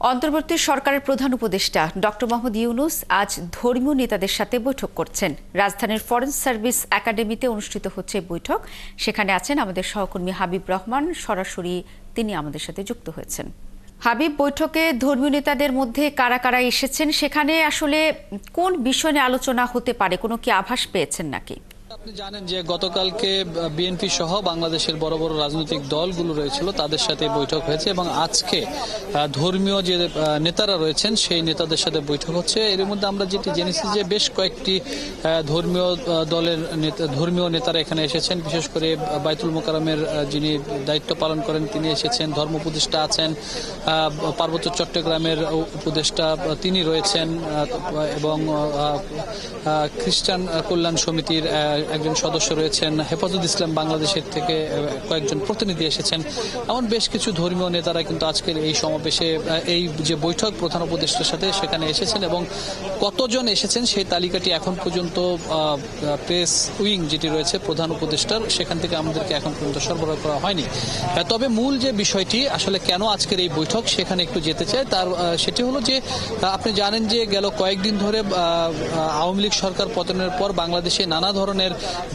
অন্তর্বর্তী সরকারের প্রধান উপদেষ্টা ডক্টর মোহাম্মদ ইউনূস আজ ধর্মীয় নেতাদের সাথে বৈঠক করছেন। রাজধানীর ফরেন সার্ভিস একাডেমিতে অনুষ্ঠিত হচ্ছে বৈঠক। সেখানে আছেন আমাদের সহকর্মী হাবিব রহমান, সরাসরি তিনি আমাদের সাথে যুক্ত হয়েছেন। হাবিব, বৈঠকে ধর্মীয় নেতাদের মধ্যে কারা কারা এসেছেন, সেখানে আসলে কোন বিষয় নিয়ে আলোচনা হতে পারে, কোনো কি আভাস পেয়েছেন নাকি? আপনি জানেন যে গতকালকে বিএনপি সহ বাংলাদেশের বড় বড় রাজনৈতিক দলগুলো রয়েছিল, তাদের সাথে বৈঠক হয়েছে এবং আজকে ধর্মীয় যে নেতারা রয়েছেন সেই নেতাদের সাথে বৈঠক হচ্ছে। এর মধ্যে আমরা যেটি জেনেছি যে বেশ কয়েকটি ধর্মীয় নেতারা এখানে এসেছেন। বিশেষ করে বাইতুল মোকাররমের যিনি দায়িত্ব পালন করেন তিনি এসেছেন, ধর্ম উপদেষ্টা আছেন, পার্বত্য চট্টগ্রামের উপদেষ্টা তিনি রয়েছেন এবং খ্রিস্টান কল্যাণ সমিতির একজন সদস্য রয়েছেন, হেফাজত ইসলাম বাংলাদেশের থেকে কয়েকজন প্রতিনিধি এসেছেন। এমন বেশ কিছু ধর্মীয় নেতারা কিন্তু আজকের এই সমাবেশে, এই যে বৈঠক প্রধান উপদেষ্টার সাথে, সেখানে এসেছেন এবং কতজন এসেছেন সেই তালিকাটি এখন পর্যন্ত প্রেস উইং যেটি রয়েছে প্রধান উপদেষ্টার, সেখান থেকে আমাদেরকে এখন পর্যন্ত সরবরাহ করা হয়নি। তবে মূল যে বিষয়টি আসলে কেন আজকের এই বৈঠক সেখানে একটু যেতে চাই। সেটি হলো যে আপনি জানেন যে গেল কয়েকদিন ধরে আওয়ামী লীগ সরকার পতনের পর বাংলাদেশে নানা ধরনের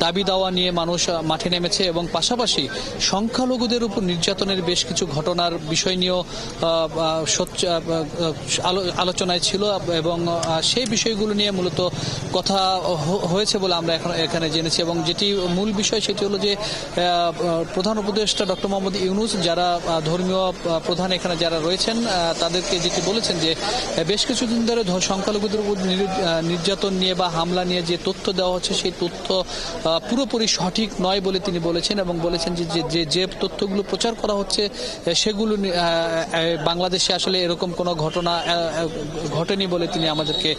দাবি দাওয়া নিয়ে মানুষ মাঠে নেমেছে এবং পাশাপাশি সংখ্যালঘুদের উপর নির্যাতনের বেশ কিছু ঘটনার বিষয় নিয়েও আলোচনায় ছিল এবং সেই বিষয়গুলো নিয়ে মূলত কথা হয়েছে বলে আমরা এখন এখানে জেনেছি। এবং যেটি মূল বিষয় সেটি হলো যে প্রধান উপদেষ্টা ডক্টর মোহাম্মদ ইউনূস যারা ধর্মীয় প্রধান এখানে যারা রয়েছেন তাদেরকে যেটি বলেছেন যে বেশ কিছুদিন ধরে সংখ্যালঘুদের উপর নির্যাতন নিয়ে বা হামলা নিয়ে যে তথ্য দেওয়া হচ্ছে সেই তথ্য পুরোপুরি সঠিক নয় বলে তিনি বলেছেন এবং বলেছেন যে তথ্যগুলো প্রচার করা হচ্ছে সেগুলো বাংলাদেশে আসলে এরকম কোনো ঘটনা ঘটেনি বলে তিনি আমাদেরকে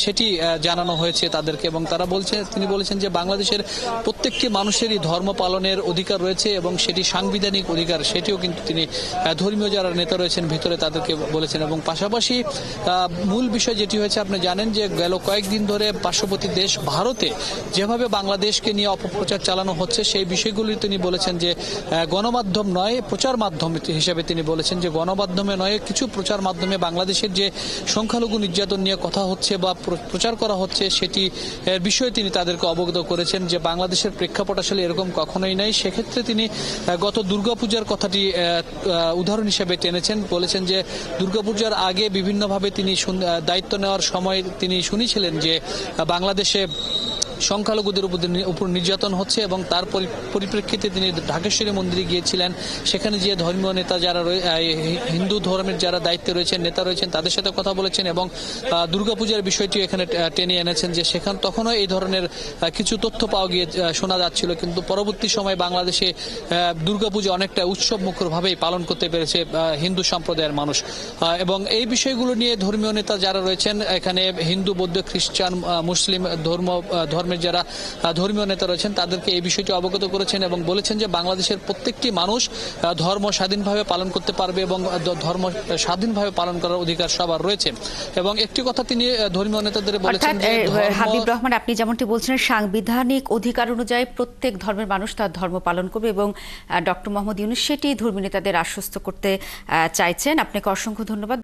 সেটি জানানো হয়েছে তাদেরকে। এবং তিনি বলেছেন যে বাংলাদেশের প্রত্যেকটি মানুষেরই ধর্ম পালনের অধিকার রয়েছে এবং সেটি সাংবিধানিক অধিকার, সেটিও কিন্তু তিনি ধর্মীয় যারা নেতা রয়েছেন ভিতরে তাদেরকে বলেছেন। এবং পাশাপাশি মূল বিষয় যেটি হয়েছে, আপনি জানেন যে গেল কয়েকদিন ধরে পার্শ্ববর্তী দেশ ভারতে যেভাবে বাংলাদেশকে নিয়ে অপপ্রচার চালানো হচ্ছে সেই বিষয়গুলি তিনি বলেছেন যে গণমাধ্যম নয়, প্রচার মাধ্যম হিসেবে তিনি বলেছেন যে গণমাধ্যমে নয়, কিছু প্রচার মাধ্যমে বাংলাদেশের যে সংখ্যালঘু নির্যাতন নিয়ে কথা হচ্ছে বা প্রচার করা হচ্ছে সেটি বিষয়ে তিনি তাদেরকে অবগত করেছেন যে বাংলাদেশের প্রেক্ষাপট আসলে এরকম কখনোই নাই। সেক্ষেত্রে তিনি গত দুর্গাপূজার কথাটি উদাহরণ হিসেবে টেনেছেন, বলেছেন যে দুর্গাপূজার আগে বিভিন্নভাবে তিনি দায়িত্ব নেওয়ার সময় তিনি শুনেছিলেন যে বাংলাদেশে সংখ্যালঘুদের উপর নির্যাতন হচ্ছে এবং তার পরিপ্রেক্ষিতে তিনি ঢাকেশ্বরী মন্দিরে গিয়েছিলেন। সেখানে যে ধর্মীয় নেতা যারা হিন্দু ধর্মের যারা দায়িত্বে রয়েছেন, নেতা রয়েছেন, তাদের সাথে কথা বলেছেন এবং দুর্গাপূজার বিষয়টি এখানে টেনে এনেছেন যে তখনও এই ধরনের কিছু তথ্য পাওয়া গিয়ে শোনা যাচ্ছিল। কিন্তু পরবর্তী সময় বাংলাদেশে দুর্গাপূজা অনেকটা উৎসব মুখরভাবেই পালন করতে পেরেছে হিন্দু সম্প্রদায়ের মানুষ। এবং এই বিষয়গুলো নিয়ে ধর্মীয় নেতা যারা রয়েছেন এখানে হিন্দু, বৌদ্ধ, খ্রিস্টান, মুসলিম ধর্মের যারা ধর্মীয় নেতা রয়েছেন তাদেরকে এই বিষয়টি অবগত করেছেন এবং বলেছেন যে বাংলাদেশের প্রত্যেকটি মানুষ ধর্ম স্বাধীনভাবে পালন করতে পারবে এবং ধর্ম স্বাধীনভাবে পালন করার অধিকার সবার রয়েছে। এবং একটি কথা তিনি ধর্মীয় নেতাদের বলেছেন যে হাবিব রহমান, আপনি যেমনটি বলছেন সাংবিধানিক অধিকার অনুযায়ী প্রত্যেক ধর্মের মানুষ তার ধর্ম পালন করবে এবং ডক্টর মোহাম্মদ ইউনূস সেটি ধর্মীয় নেতাদের আশ্বস্ত করতে চাইছেন। আপনাকে অসংখ্য ধন্যবাদ।